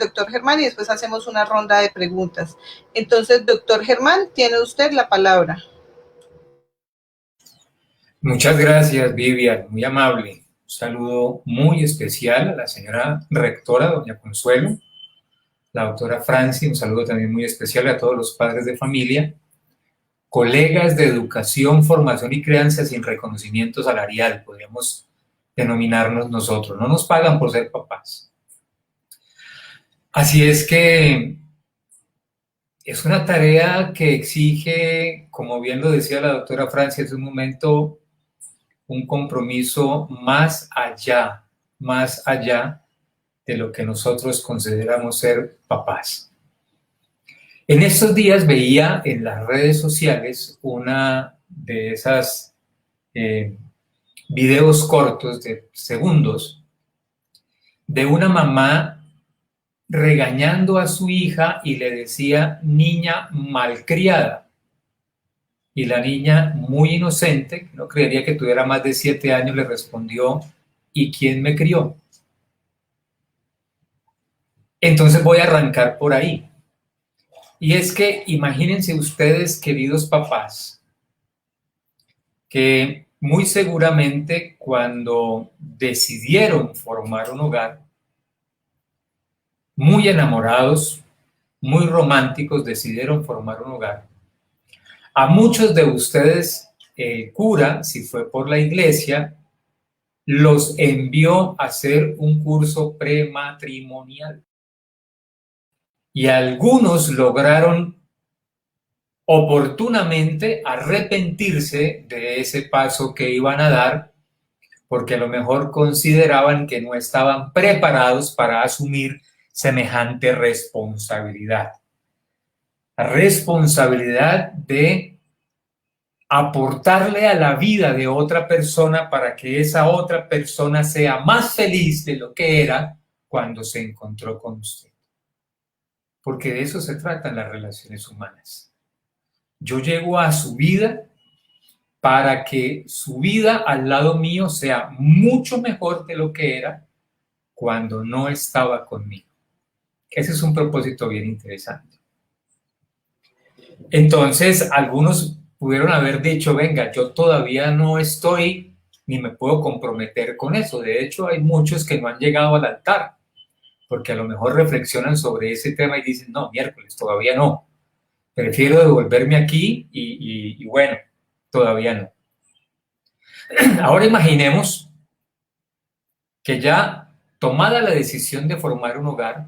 doctor Germán y después hacemos una ronda de preguntas. Entonces, doctor Germán, tiene usted la palabra. Muchas gracias, Vivian, muy amable. Un saludo muy especial a la señora rectora, doña Consuelo, la doctora Franci, un saludo también muy especial a todos los padres de familia, colegas de educación, formación y crianza sin reconocimiento salarial, podríamos denominarnos nosotros. No nos pagan por ser papás. Así es que es una tarea que exige, como bien lo decía la doctora Franci hace un momento, un compromiso más allá de lo que nosotros consideramos ser papás. En estos días veía en las redes sociales una de esas videos cortos de segundos de una mamá regañando a su hija y le decía niña malcriada. Y la niña, muy inocente, no creería que tuviera más de 7 años, le respondió, ¿y quién me crió? Entonces voy a arrancar por ahí. Y es que imagínense ustedes, queridos papás, que muy seguramente cuando decidieron formar un hogar, muy enamorados, muy románticos, decidieron formar un hogar. A muchos de ustedes, el cura, si fue por la iglesia, los envió a hacer un curso prematrimonial. Y algunos lograron oportunamente arrepentirse de ese paso que iban a dar, porque a lo mejor consideraban que no estaban preparados para asumir semejante responsabilidad. La responsabilidad de aportarle a la vida de otra persona para que esa otra persona sea más feliz de lo que era cuando se encontró con usted. Porque de eso se tratan las relaciones humanas. Yo llego a su vida para que su vida al lado mío sea mucho mejor de lo que era cuando no estaba conmigo. Ese es un propósito bien interesante. Entonces, algunos pudieron haber dicho, venga, yo todavía no estoy ni me puedo comprometer con eso. De hecho, hay muchos que no han llegado al altar, porque a lo mejor reflexionan sobre ese tema y dicen, no, miércoles, todavía no. Prefiero devolverme aquí y bueno, todavía no. Ahora imaginemos que ya tomada la decisión de formar un hogar,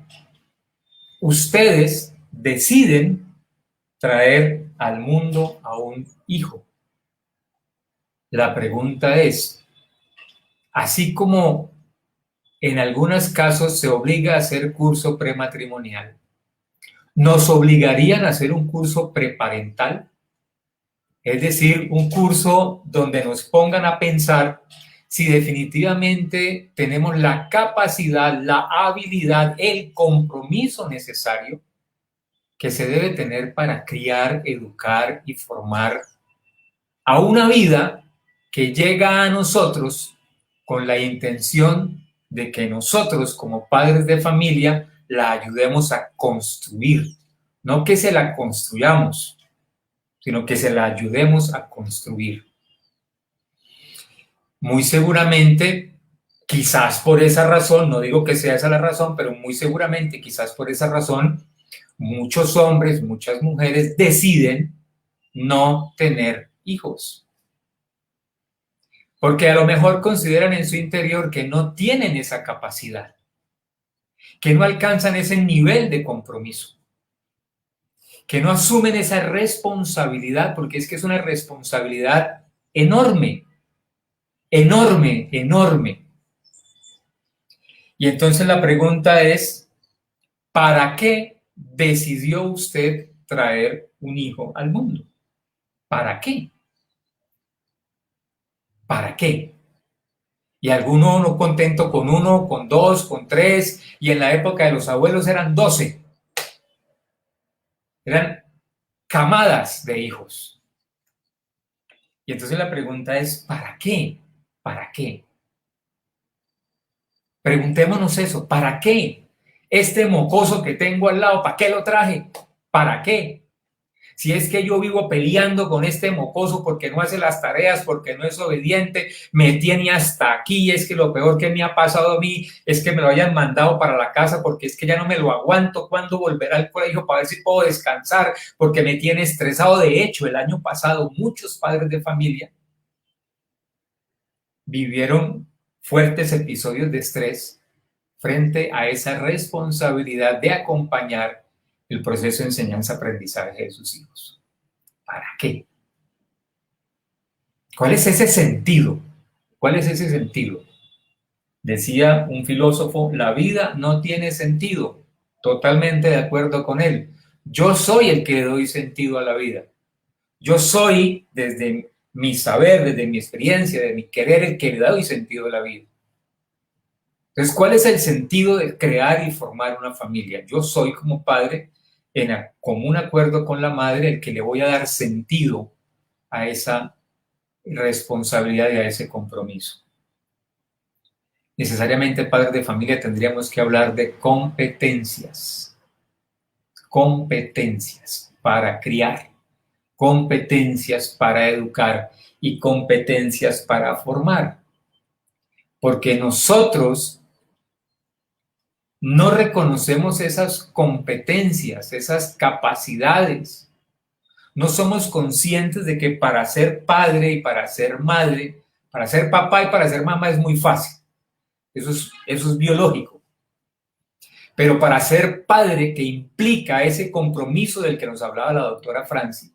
ustedes deciden traer al mundo a un hijo. La pregunta es, así como en algunos casos se obliga a hacer curso prematrimonial, ¿nos obligarían a hacer un curso preparental? Es decir, un curso donde nos pongan a pensar si definitivamente tenemos la capacidad, la habilidad, el compromiso necesario que se debe tener para criar, educar y formar a una vida que llega a nosotros con la intención de que nosotros como padres de familia la ayudemos a construir, no que se la construyamos, sino que se la ayudemos a construir. Muy seguramente, quizás por esa razón, no digo que sea esa la razón, pero muy seguramente, quizás por esa razón, muchos hombres, muchas mujeres deciden no tener hijos. Porque a lo mejor consideran en su interior que no tienen esa capacidad, que no alcanzan ese nivel de compromiso, que no asumen esa responsabilidad, porque es que es una responsabilidad enorme, enorme, enorme. Y entonces la pregunta es, ¿para qué decidió usted traer un hijo al mundo? ¿Para qué? ¿Para qué? Y alguno no contento con uno, con dos, con tres, y en la época de los abuelos eran 12. Eran camadas de hijos. Y entonces la pregunta es, ¿para qué? ¿Para qué? Preguntémonos eso, ¿para qué? Este mocoso que tengo al lado, ¿para qué lo traje? ¿Para qué? Si es que yo vivo peleando con este mocoso porque no hace las tareas, porque no es obediente, me tiene hasta aquí, es que lo peor que me ha pasado a mí es que me lo hayan mandado para la casa porque es que ya no me lo aguanto, cuándo volverá al colegio para ver si puedo descansar, porque me tiene estresado. De hecho, el año pasado muchos padres de familia vivieron fuertes episodios de estrés frente a esa responsabilidad de acompañar el proceso de enseñanza-aprendizaje de sus hijos. ¿Para qué? ¿Cuál es ese sentido? ¿Cuál es ese sentido? Decía un filósofo, la vida no tiene sentido. Totalmente de acuerdo con él. Yo soy el que le doy sentido a la vida. Yo soy, desde mi saber, desde mi experiencia, de mi querer, el que le doy sentido a la vida. Entonces, ¿cuál es el sentido de crear y formar una familia? Yo soy como padre, en común acuerdo con la madre, el que le voy a dar sentido a esa responsabilidad y a ese compromiso. Necesariamente, padres de familia, tendríamos que hablar de competencias. Competencias para criar, competencias para educar y competencias para formar. Porque nosotros no reconocemos esas competencias, esas capacidades. No somos conscientes de que para ser padre y para ser madre, para ser papá y para ser mamá es muy fácil. Eso es biológico. Pero para ser padre, que implica ese compromiso del que nos hablaba la doctora Franci,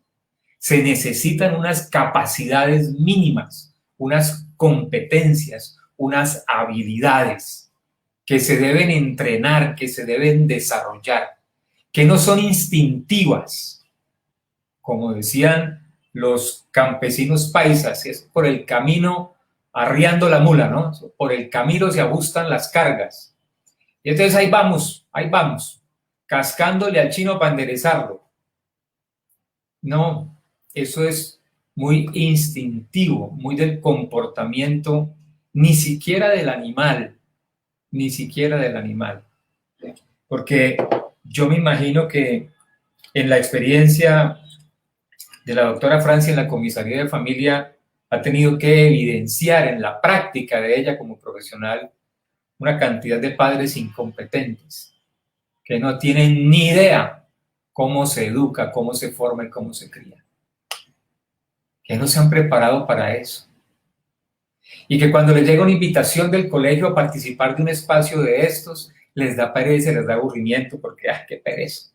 se necesitan unas capacidades mínimas, unas competencias, unas habilidades que se deben entrenar, que se deben desarrollar, que no son instintivas, como decían los campesinos paisas, es por el camino arriando la mula, ¿no? Por el camino se ajustan las cargas. Y entonces ahí vamos, cascándole al chino para enderezarlo. No, eso es muy instintivo, muy del comportamiento, ni siquiera del animal, ni siquiera del animal. Porque yo me imagino que en la experiencia de la doctora Francia en la comisaría de familia ha tenido que evidenciar en la práctica de ella como profesional una cantidad de padres incompetentes que no tienen ni idea cómo se educa, cómo se forma y cómo se cría. Que no se han preparado para eso. Y que cuando les llega una invitación del colegio a participar de un espacio de estos, les da pereza, les da aburrimiento, porque qué pereza.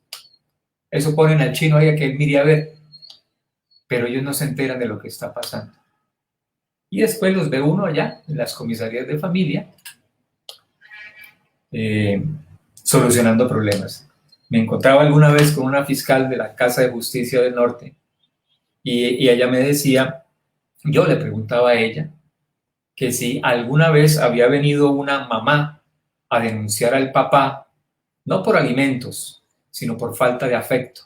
Eso ponen al chino ahí a que él mire a ver, pero ellos no se enteran de lo que está pasando. Y después los ve uno allá, en las comisarías de familia, solucionando problemas. Me encontraba alguna vez con una fiscal de la Casa de Justicia del Norte y ella me decía, yo le preguntaba a ella, que si alguna vez había venido una mamá a denunciar al papá, no por alimentos, sino por falta de afecto.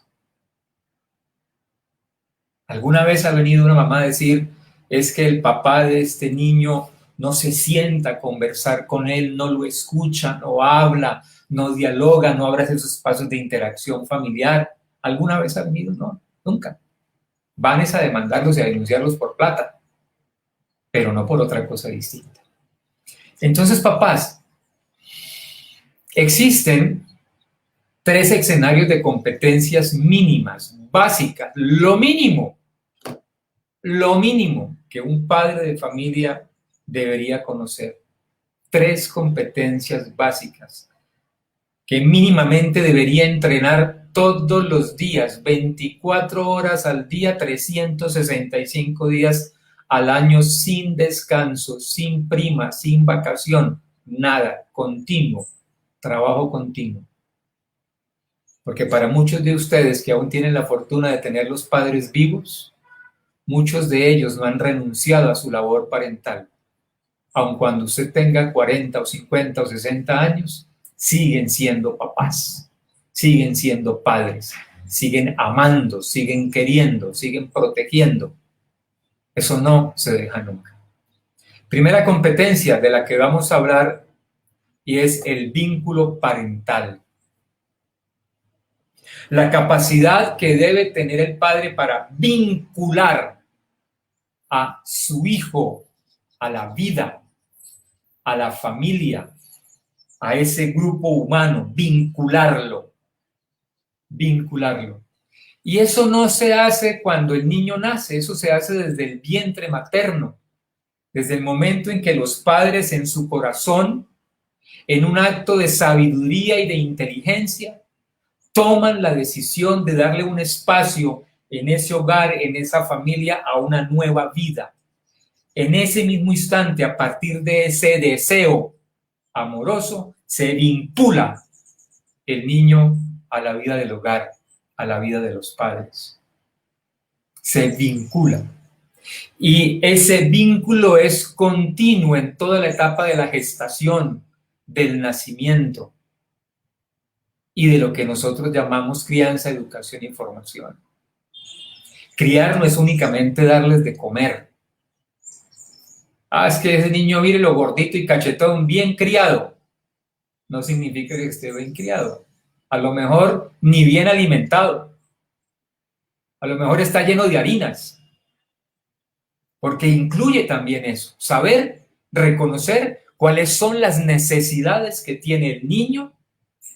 ¿Alguna vez ha venido una mamá a decir, es que el papá de este niño no se sienta a conversar con él, no lo escucha, no habla, no dialoga, no abre esos espacios de interacción familiar? ¿Alguna vez ha venido? No, nunca. Van a demandarlos y a denunciarlos por plata, pero no por otra cosa distinta. Entonces, papás, existen 3 escenarios de competencias mínimas, básicas, lo mínimo que un padre de familia debería conocer. 3 competencias básicas que mínimamente debería entrenar todos los días, 24 horas al día, 365 días al año, sin descanso, sin prima, sin vacación, nada, continuo, trabajo continuo. Porque para muchos de ustedes que aún tienen la fortuna de tener los padres vivos, muchos de ellos no han renunciado a su labor parental. Aun cuando usted tenga 40 o 50 o 60 años, siguen siendo papás, siguen siendo padres, siguen amando, siguen queriendo, siguen protegiendo. Eso no se deja nunca. Primera competencia de la que vamos a hablar y es el vínculo parental. La capacidad que debe tener el padre para vincular a su hijo, a la vida, a la familia, a ese grupo humano, vincularlo. Y eso no se hace cuando el niño nace, eso se hace desde el vientre materno, desde el momento en que los padres en su corazón, en un acto de sabiduría y de inteligencia, toman la decisión de darle un espacio en ese hogar, en esa familia, a una nueva vida. En ese mismo instante, a partir de ese deseo amoroso, se vincula el niño a la vida del hogar, a la vida de los padres. Se vincula. Y ese vínculo es continuo en toda la etapa de la gestación, del nacimiento y de lo que nosotros llamamos crianza, educación y formación. Criar no es únicamente darles de comer. Es que ese niño, mire lo gordito y cachetón, bien criado. No significa que esté bien criado. A lo mejor ni bien alimentado. A lo mejor está lleno de harinas. Porque incluye también eso. Saber reconocer cuáles son las necesidades que tiene el niño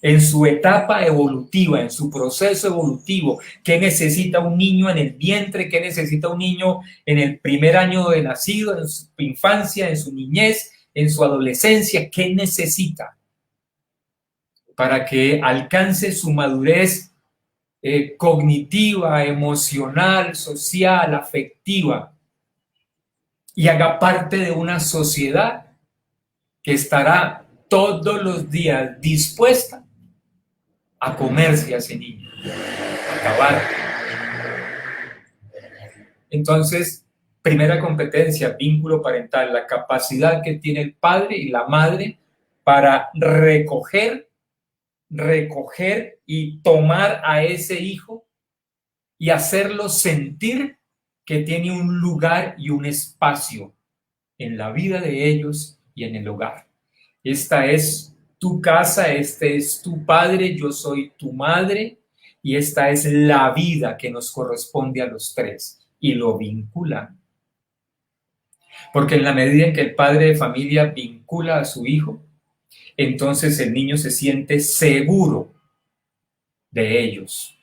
en su etapa evolutiva, en su proceso evolutivo. ¿Qué necesita un niño en el vientre? ¿Qué necesita un niño en el primer año de nacido, en su infancia, en su niñez, en su adolescencia? ¿Qué necesita para que alcance su madurez cognitiva, emocional, social, afectiva y haga parte de una sociedad que estará todos los días dispuesta a comerse a ese niño, a acabar? Entonces, primera competencia, vínculo parental, la capacidad que tiene el padre y la madre para recoger y tomar a ese hijo y hacerlo sentir que tiene un lugar y un espacio en la vida de ellos y en el hogar. Esta es tu casa, este es tu padre, yo soy tu madre, y esta es la vida que nos corresponde a los tres. Y lo vinculan. Porque en la medida en que el padre de familia vincula a su hijo, entonces el niño se siente seguro de ellos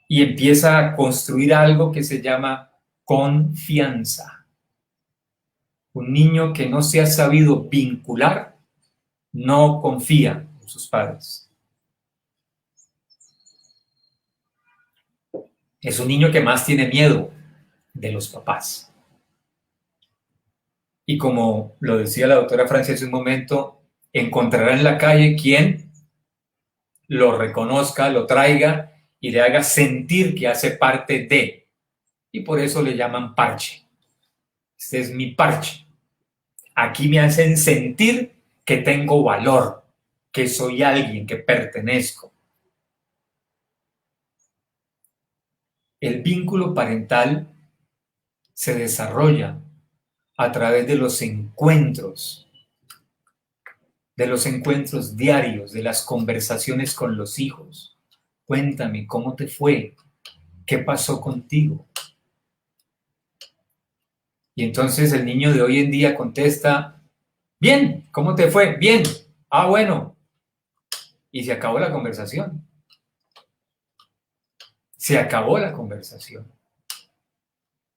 y empieza a construir algo que se llama confianza. Un niño que no se ha sabido vincular no confía en sus padres. Es un niño que más tiene miedo de los papás. Y como lo decía la doctora Francia hace un momento, encontrará en la calle quien lo reconozca, lo traiga y le haga sentir que hace parte de. Y por eso le llaman parche. Este es mi parche. Aquí me hacen sentir que tengo valor, que soy alguien, que pertenezco. El vínculo parental se desarrolla a través de los encuentros diarios, de las conversaciones con los hijos. Cuéntame, ¿cómo te fue? ¿Qué pasó contigo? Y entonces el niño de hoy en día contesta, bien, ¿cómo te fue? Bien, bueno. Y se acabó la conversación. Se acabó la conversación.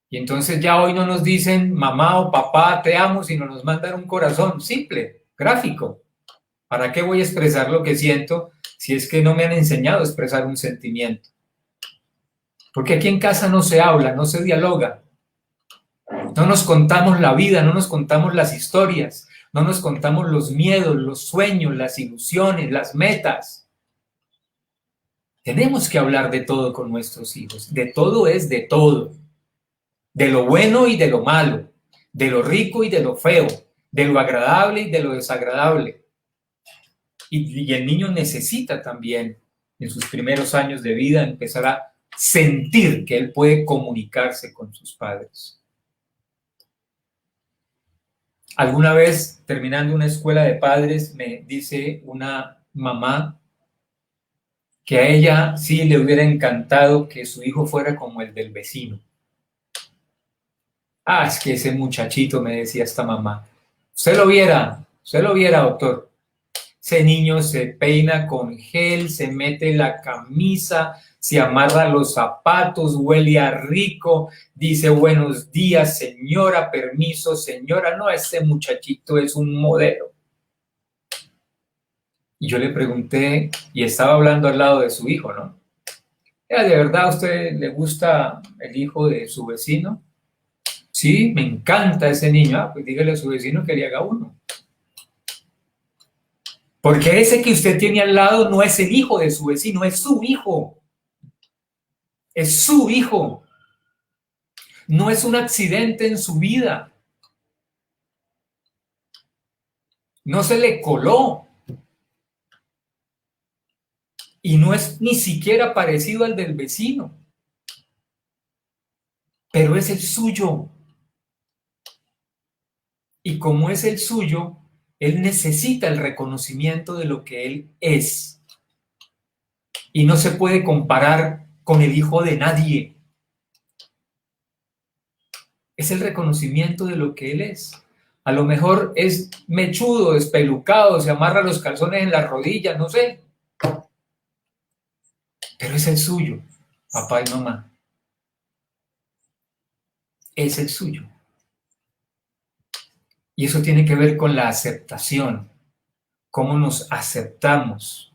Y entonces ya hoy no nos dicen mamá o papá, te amo, sino nos mandan un corazón simple, gráfico. ¿Para qué voy a expresar lo que siento si es que no me han enseñado a expresar un sentimiento? Porque aquí en casa no se habla, no se dialoga. No nos contamos la vida, no nos contamos las historias, no nos contamos los miedos, los sueños, las ilusiones, las metas. Tenemos que hablar de todo con nuestros hijos. De todo es de todo. De lo bueno y de lo malo. De lo rico y de lo feo. De lo agradable y de lo desagradable. Y el niño necesita también, en sus primeros años de vida, empezar a sentir que él puede comunicarse con sus padres. Alguna vez, terminando una escuela de padres, me dice una mamá que a ella sí le hubiera encantado que su hijo fuera como el del vecino. Ah, es que ese muchachito, me decía esta mamá, usted lo viera, doctor. Ese niño se peina con gel, se mete la camisa, se amarra los zapatos, huele a rico, dice buenos días, señora, permiso, señora. No, este muchachito es un modelo. Y yo le pregunté, y estaba hablando al lado de su hijo, ¿no? ¿De verdad a usted le gusta el hijo de su vecino? Sí, me encanta ese niño. Ah, pues dígale a su vecino que le haga uno. Porque ese que usted tiene al lado no es el hijo de su vecino, es su hijo. Es su hijo. No es un accidente en su vida. No se le coló. Y no es ni siquiera parecido al del vecino. Pero es el suyo. Y como es el suyo, él necesita el reconocimiento de lo que él es. Y no se puede comparar con el hijo de nadie. Es el reconocimiento de lo que él es. A lo mejor es mechudo, despelucado, se amarra los calzones en las rodillas, no sé. Pero es el suyo, papá y mamá. Es el suyo. Y eso tiene que ver con la aceptación. Cómo nos aceptamos.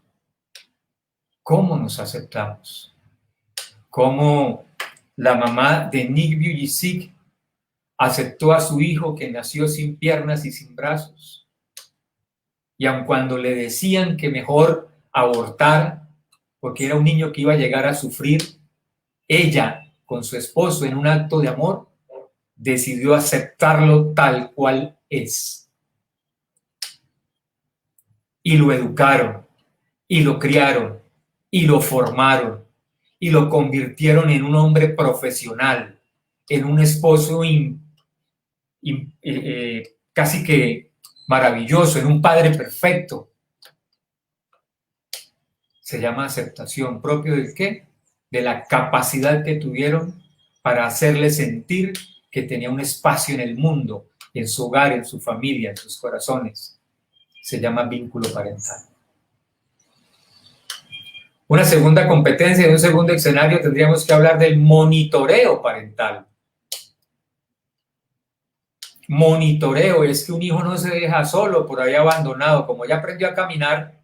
Cómo nos aceptamos. Cómo la mamá de Nick Vujicic aceptó a su hijo que nació sin piernas y sin brazos. Y aun cuando le decían que mejor abortar, porque era un niño que iba a llegar a sufrir, ella, con su esposo, en un acto de amor, decidió aceptarlo tal cual es. Y lo educaron, y lo criaron, y lo formaron, y lo convirtieron en un hombre profesional, en un esposo casi que maravilloso, en un padre perfecto. Se llama aceptación, propio del qué? De la capacidad que tuvieron para hacerle sentir que tenía un espacio en el mundo, en su hogar, en su familia, en sus corazones. Se llama vínculo parental. Una segunda competencia, en un segundo escenario, tendríamos que hablar del monitoreo parental. Monitoreo es que un hijo no se deja solo, por ahí abandonado, como ya aprendió a caminar,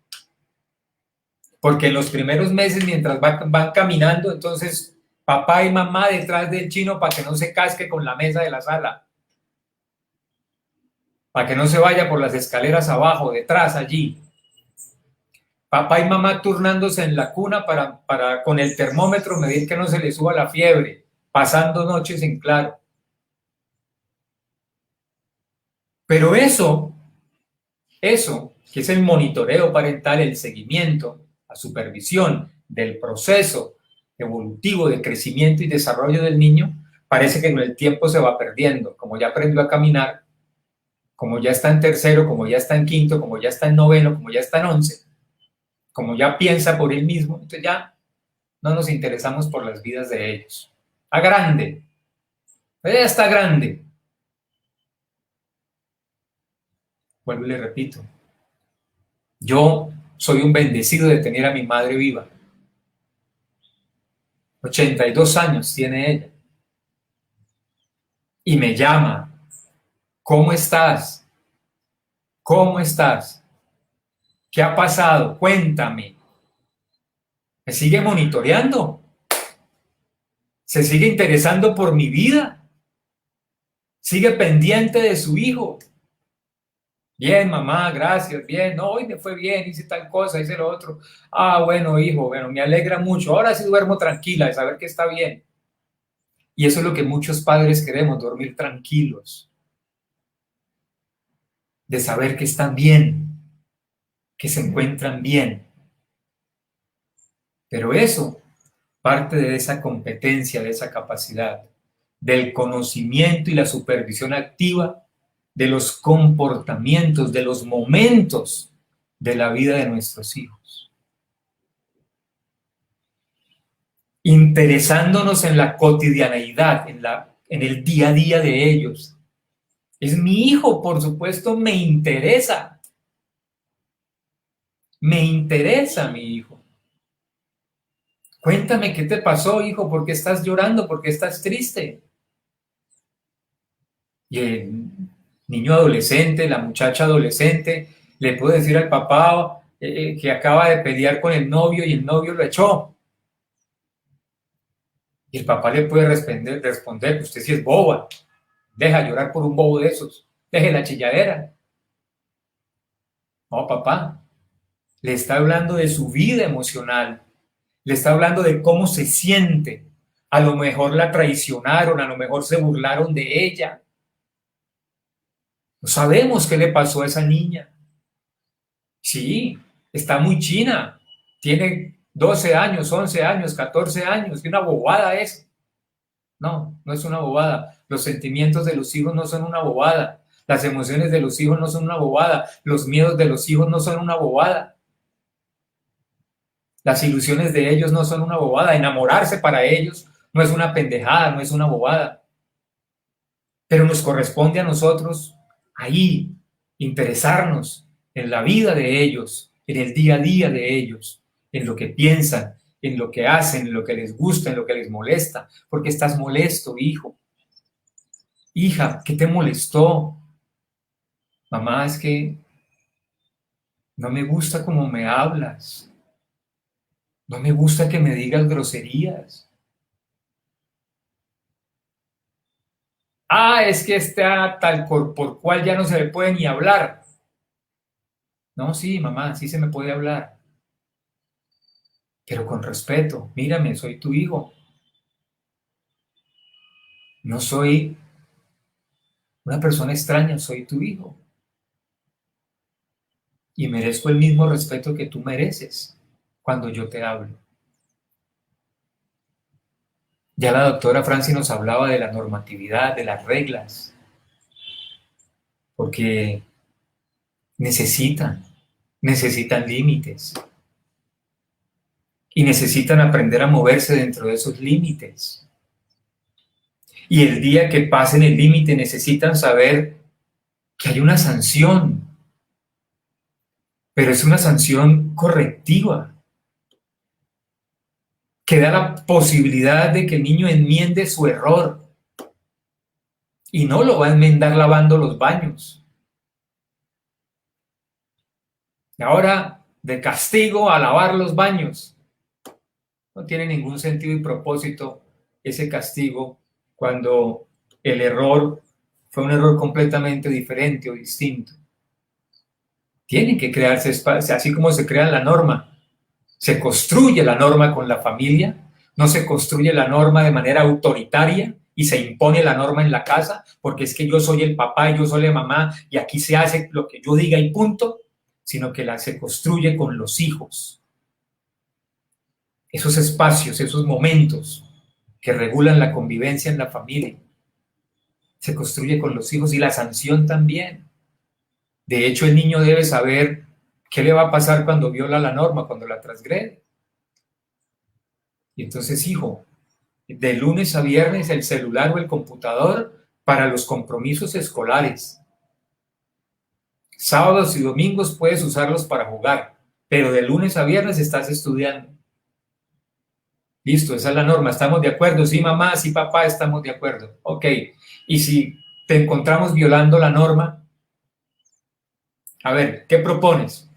porque en los primeros meses, mientras van caminando, entonces papá y mamá detrás del chino para que no se casque con la mesa de la sala, para que no se vaya por las escaleras abajo, detrás, allí. Papá y mamá turnándose en la cuna para con el termómetro medir que no se le suba la fiebre, pasando noches en claro. Pero eso, que es el monitoreo parental, el seguimiento, la supervisión del proceso evolutivo de crecimiento y desarrollo del niño, parece que con el tiempo se va perdiendo. Como ya aprendió a caminar, como ya está en tercero, como ya está en quinto, como ya está en noveno, como ya está en 11, como ya piensa por él mismo, entonces ya no nos interesamos por las vidas de ellos. Está grande, ya está grande. Vuelvo y le repito, yo soy un bendecido de tener a mi madre viva. 82 años tiene ella. Y me llama. ¿Cómo estás? ¿Cómo estás? ¿Qué ha pasado? Cuéntame. Me sigue monitoreando. Se sigue interesando por mi vida. Sigue pendiente de su hijo. Bien, mamá, gracias, bien. No, hoy me fue bien, hice tal cosa, hice lo otro. Ah, bueno, hijo, bueno, me alegra mucho. Ahora sí duermo tranquila de saber que está bien. Y eso es lo que muchos padres queremos, dormir tranquilos. De saber que están bien, que se encuentran bien. Pero eso parte de esa competencia, de esa capacidad, del conocimiento y la supervisión activa de los comportamientos, de los momentos de la vida de nuestros hijos. interesándonos en la cotidianeidad, en el día a día de ellos. Es mi hijo, por supuesto, me interesa. Me interesa mi hijo. Cuéntame qué te pasó, hijo, por qué estás llorando, por qué estás triste. Y el niño adolescente, la muchacha adolescente, le puede decir al papá que acaba de pelear con el novio y el novio lo echó. Y el papá le puede responder que usted sí es boba. Deja llorar por un bobo de esos. Deje la chilladera. No, papá. Le está hablando de su vida emocional. Le está hablando de cómo se siente. A lo mejor la traicionaron, a lo mejor se burlaron de ella. No sabemos qué le pasó a esa niña. Sí, está muy china. Tiene 12 años, 11 años, 14 años. ¿Qué una bobada es? No, no es una bobada. Los sentimientos de los hijos no son una bobada. Las emociones de los hijos no son una bobada. Los miedos de los hijos no son una bobada. Las ilusiones de ellos no son una bobada. Enamorarse para ellos no es una pendejada, no es una bobada. Pero nos corresponde a nosotros ahí interesarnos en la vida de ellos, en el día a día de ellos, en lo que piensan, en lo que hacen, en lo que les gusta, en lo que les molesta. Porque estás molesto, hijo. Hija, ¿qué te molestó? Mamá, es que no me gusta cómo me hablas. No me gusta que me digas groserías. Ah, es que está tal por cual ya no se le puede ni hablar. No, sí, mamá, sí se me puede hablar. Pero con respeto. Mírame, soy tu hijo. No soy una persona extraña, soy tu hijo. Y merezco el mismo respeto que tú mereces cuando yo te hablo. Ya la doctora Franci nos hablaba de la normatividad, de las reglas, porque necesitan límites y necesitan aprender a moverse dentro de esos límites. Y el día que pasen el límite necesitan saber que hay una sanción, pero es una sanción correctiva, que da la posibilidad de que el niño enmiende su error y no lo va a enmendar lavando los baños. Y ahora, de castigo a lavar los baños. No tiene ningún sentido y propósito ese castigo cuando el error fue un error completamente diferente o distinto. Tiene que crearse espacio, así como se crea la norma. Se construye la norma con la familia, no se construye la norma de manera autoritaria y se impone la norma en la casa, porque es que yo soy el papá y yo soy la mamá y aquí se hace lo que yo diga y punto, sino que se construye con los hijos. Esos espacios, esos momentos que regulan la convivencia en la familia, se construye con los hijos y la sanción también. De hecho, el niño debe saber qué le va a pasar cuando viola la norma, cuando la transgrede. Y entonces, hijo, de lunes a viernes el celular o el computador para los compromisos escolares. Sábados y domingos puedes usarlos para jugar, pero de lunes a viernes estás estudiando. Listo, esa es la norma, ¿estamos de acuerdo? Sí, mamá, sí, papá, estamos de acuerdo. Ok, y si te encontramos violando la norma, a ver, ¿qué propones?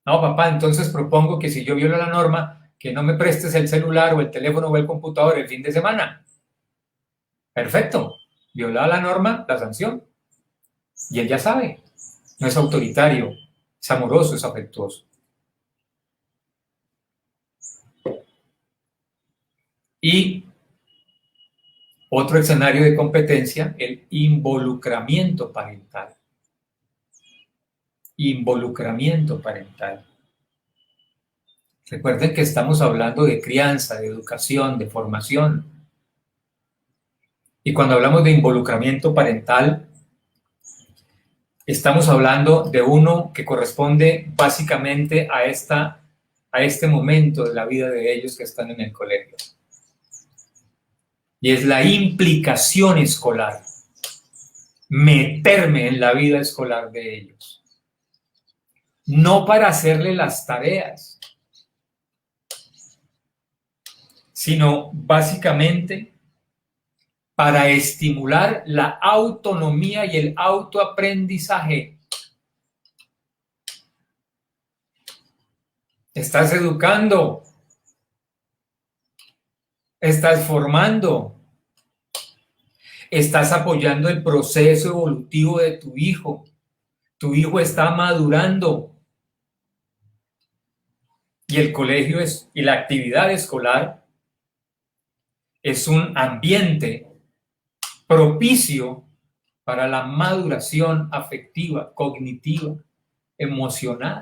No, papá, entonces propongo que si yo violo la norma, que no me prestes el celular o el teléfono o el computador el fin de semana. Perfecto, violada la norma, la sanción. Y él ya sabe, no es autoritario, es amoroso, es afectuoso. Y otro escenario de competencia, el involucramiento parental. Involucramiento parental. Recuerden que estamos hablando de crianza, de educación, de formación. Y cuando hablamos de involucramiento parental, estamos hablando de uno que corresponde básicamente a a este momento de la vida de ellos que están en el colegio. Y es la implicación escolar, meterme en la vida escolar de ellos. No para hacerle las tareas, sino básicamente para estimular la autonomía y el autoaprendizaje. Estás educando, estás formando, estás apoyando el proceso evolutivo de tu hijo. Tu hijo está madurando. Y el colegio y la actividad escolar es un ambiente propicio para la maduración afectiva, cognitiva, emocional.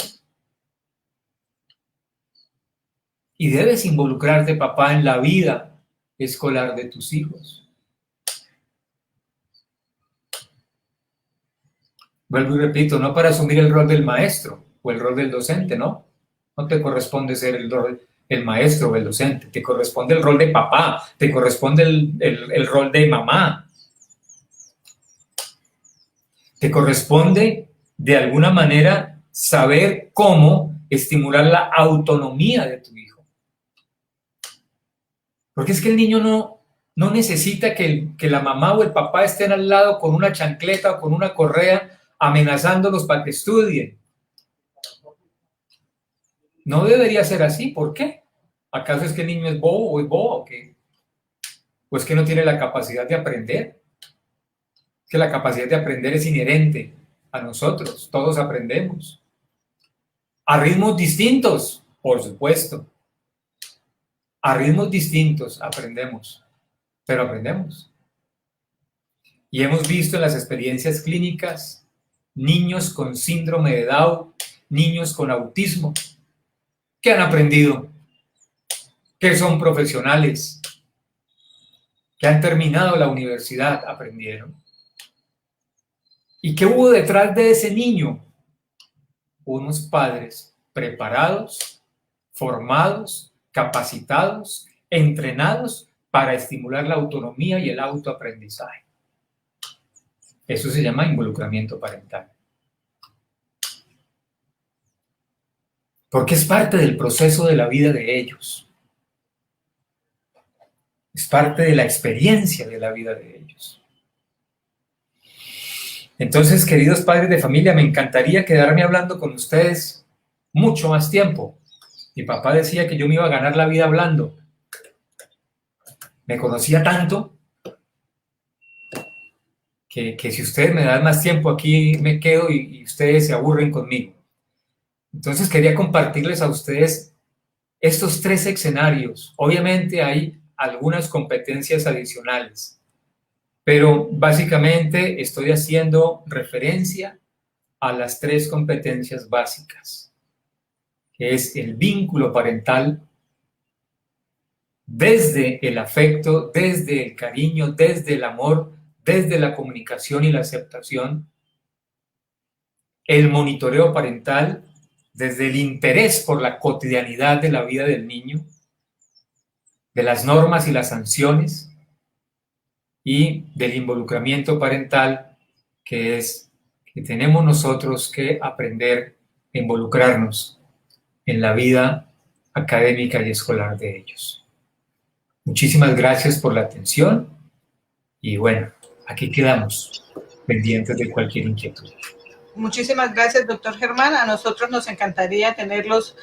Y debes involucrarte, papá, en la vida escolar de tus hijos. Vuelvo y repito, no para asumir el rol del maestro o el rol del docente, ¿no? No te corresponde ser el maestro o el docente, te corresponde el rol de papá, te corresponde el rol de mamá. Te corresponde, de alguna manera, saber cómo estimular la autonomía de tu hijo. Porque es que el niño no necesita que la mamá o el papá estén al lado con una chancleta o con una correa amenazándolos para que estudien. No debería ser así. ¿Por qué? ¿Acaso es que el niño es bobo o es bobo o qué? ¿O es que no tiene la capacidad de aprender? Que la capacidad de aprender es inherente a nosotros. Todos aprendemos. A ritmos distintos, por supuesto. A ritmos distintos aprendemos, pero aprendemos. Y hemos visto en las experiencias clínicas niños con síndrome de Down, niños con autismo, que han aprendido, que son profesionales, que han terminado la universidad, aprendieron. ¿Y qué hubo detrás de ese niño? Unos padres preparados, formados, capacitados, entrenados para estimular la autonomía y el autoaprendizaje. Eso se llama involucramiento parental. Porque es parte del proceso de la vida de ellos. Es parte de la experiencia de la vida de ellos. Entonces, queridos padres de familia, me encantaría quedarme hablando con ustedes mucho más tiempo. Mi papá decía que yo me iba a ganar la vida hablando. Me conocía tanto que si ustedes me dan más tiempo aquí me quedo y ustedes se aburren conmigo. Entonces quería compartirles a ustedes estos 3 escenarios. Obviamente hay algunas competencias adicionales, pero básicamente estoy haciendo referencia a las 3 competencias básicas, que es el vínculo parental, desde el afecto, desde el cariño, desde el amor, desde la comunicación y la aceptación, el monitoreo parental, desde el interés por la cotidianidad de la vida del niño, de las normas y las sanciones, y del involucramiento parental, que es que tenemos nosotros que aprender a involucrarnos en la vida académica y escolar de ellos. Muchísimas gracias por la atención y bueno, aquí quedamos pendientes de cualquier inquietud. Muchísimas gracias, doctor Germán. A nosotros nos encantaría tenerlos